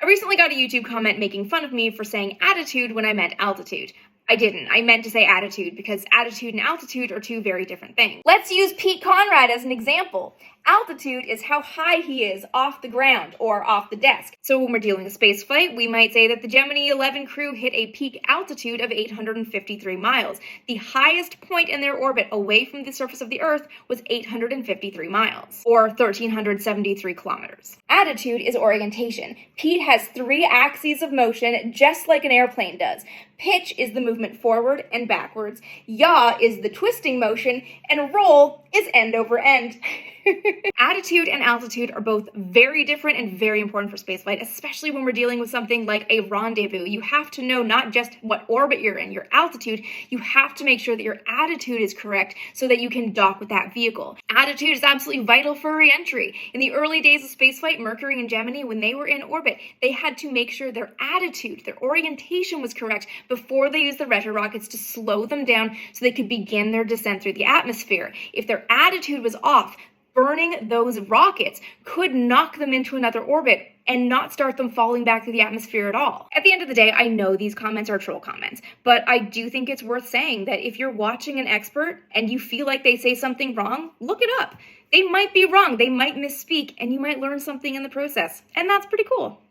I recently got a YouTube comment making fun of me for saying attitude when I meant altitude. I didn't. I meant to say attitude because attitude and altitude are two very different things. Let's use Pete Conrad as an example. Altitude is how high he is off the ground or off the desk. So when we're dealing with spaceflight, we might say that the Gemini 11 crew hit a peak altitude of 853 miles. The highest point in their orbit away from the surface of the Earth was 853 miles, or 1,373 kilometers. Attitude is orientation. Pete has 3 axes of motion, just like an airplane does. Pitch is the movement forward and backwards, yaw is the twisting motion, and roll is end over end. Attitude and altitude are both very different and very important for spaceflight, especially when we're dealing with something like a rendezvous. You have to know not just what orbit you're in, your altitude, you have to make sure that your attitude is correct so that you can dock with that vehicle. Attitude is absolutely vital for re-entry. In the early days of spaceflight, Mercury and Gemini, when they were in orbit, they had to make sure their attitude, their orientation was correct before they used the retro rockets to slow them down so they could begin their descent through the atmosphere. If their attitude was off, burning those rockets could knock them into another orbit and not start them falling back through the atmosphere at all. At the end of the day, I know these comments are troll comments, but I do think it's worth saying that if you're watching an expert and you feel like they say something wrong, look it up. They might be wrong, they might misspeak, and you might learn something in the process, and that's pretty cool.